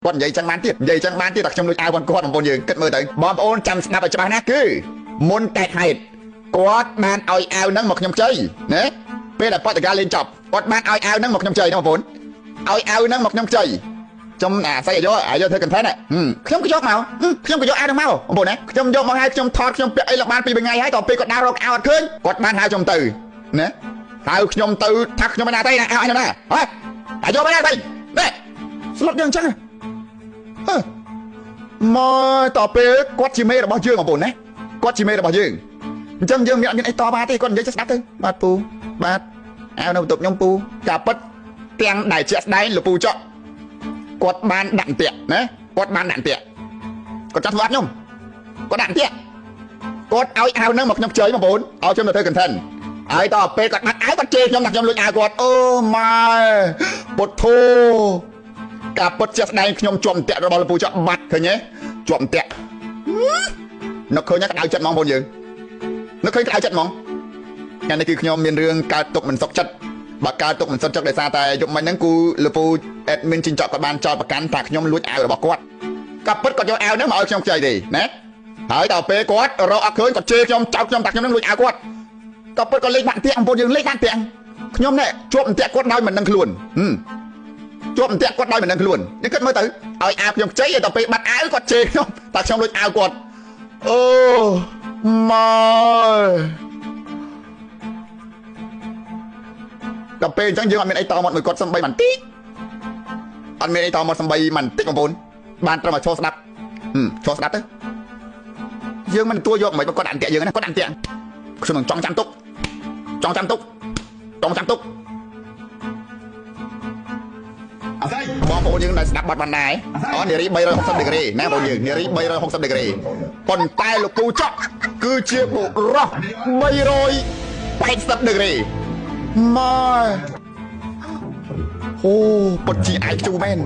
គាត់និយាយចឹងបានទៀតនិយាយចឹងបានទៀតតែខ្ញុំលួចអាវគាត់បងប្អូនយើងគិតមើលទៅបងប្អូនចាំស្ដាប់ឲ្យច្បាស់ណាគឺមុនតែហេតុគាត់បានឲ្យអាវហ្នឹងមកខ្ញុំខ្ចីណាពេលដែលបដិការលេងចប់គាត់បានឲ្យអាវហ្នឹងមកខ្ញុំខ្ចីណាបងប្អូនឲ្យអាវហ្នឹងមកខ្ញុំខ្ចីចំអាស្អីយកធ្វើ content ខ្ញុំក៏យកមកខ្ញុំក៏យកអាវហ្នឹងមកបងប្អូនណាខ្ញុំយកមកឲ្យខ្ញុំថតខ្ញុំពាក់អីឡើងបាន2 3ថ្ងៃហើយតពេលគាត់ដើររកអាវអត់ឃើញគាត់បានហៅខ្ញុំទៅណាហៅខ្ញុំទៅថាខ្ញុំមិនណាទេណាអាវខ្ញុំណាហ៎តែយកមកណាទៅនេះស្លុតយើងអញ្ចឹងមកតពេលគាត់ជាមេរបស់យើងបងប្អូនណាគាត់ជាមេរបស់យើងអញ្ចឹងយើងមានអីតបទេគាត់និយាយស្ដាប់ទៅបាទពូបាទអាវនៅបន្ទប់ខ្ញុំពូការពិតទាំងដែលជាក់ស្ដែងលោកពូចော့គាត់បានដាក់អន្ទាក់ណាគាត់បានដាក់អន្ទាក់គាត់ចាត់ធ្វើអត់ខ្ញុំគាត់ដាក់អន្ទាក់គាត់ឲ្យអាវនឹងមកខ្ញុំខ្ចីបងប្អូនឲ្យខ្ញុំទៅធ្វើ content ហើយតពេលគាត់បាត់អាវគាត់ជេរខ្ញុំថាខ្ញុំលួចអាវគាត់អូម៉ែពុទ្ធោការពិតជាក់ស្ដែងខ្ញុំជាប់អន្ទាក់របស់លោកពូចော့បាត់ឃើញទេជាប់អន្ទាក់នឹកឃើញក្តៅចិត្តហ្មងបងយើងនឹកឃើញក្តៅចិត្តហ្មងថ្ងៃនេះគឺខ្ញុំមានរឿងកើតទុកមិនសុខចិត្តបើកើតទុកមិនសុខចិត្តដោយសារតែយប់មិញហ្នឹងគូលោកពូ admin ជីងចော့គាត់បានចោទប្រកាន់ថាខ្ញុំលួចអាវរបស់គាត់ក៏ពិតគាត់យកអាវហ្នឹងមកឲ្យខ្ញុំខ្ចីទេណាហើយដល់ពេលគាត់រកអត់ឃើញគាត់ជេរខ្ញុំចោទខ្ញុំថាខ្ញុំនឹងលួចអាវគាត់ក៏ពិតគាត់លេខបាក់ទៀងបងប្អូនយើងលេខបាក់ទៀងខ្ញុំនេះជាប់អន្ទាក់គាត់ដោយមិនដឹងខ្លួនជាប់អន្ទាក់គាត់ដោយមិនដឹងខ្លួននេះគិតមើលទៅឲ្យអាវខ្ញុំខ្ចីដល់ពេលបាត់អាវគាត់ជេរខ្ញុំថាខ្ញុំលួចអាវគាត់អូម៉ែដល់ពេលអញ្ចឹងយើងអត់មានអីតមកមួយគាត់សំបីបន្តិចអត់មានអីតមកសំបីបន្តិចបងប្អូនបានត្រឹមតែឈរស្ដាប់ទៅយើងមិនទួយកមិនគាត់ដាក់អន្ទាក់យើងណាគាត់ដាក់អន្ទាក់ខ្ញុំនឹងចង់ចាំទុកអត់ស្អីបងប្អូនយើងដែលស្ដាប់បាត់បានដែរអូនារី360ដឺក្រេណាបងយើងនារី360ដឺក្រេប៉ុន្តែលោកពូចော့គឺជាបុរស380ដឺក្រេម៉ែអូពិតជាឯកជូមែន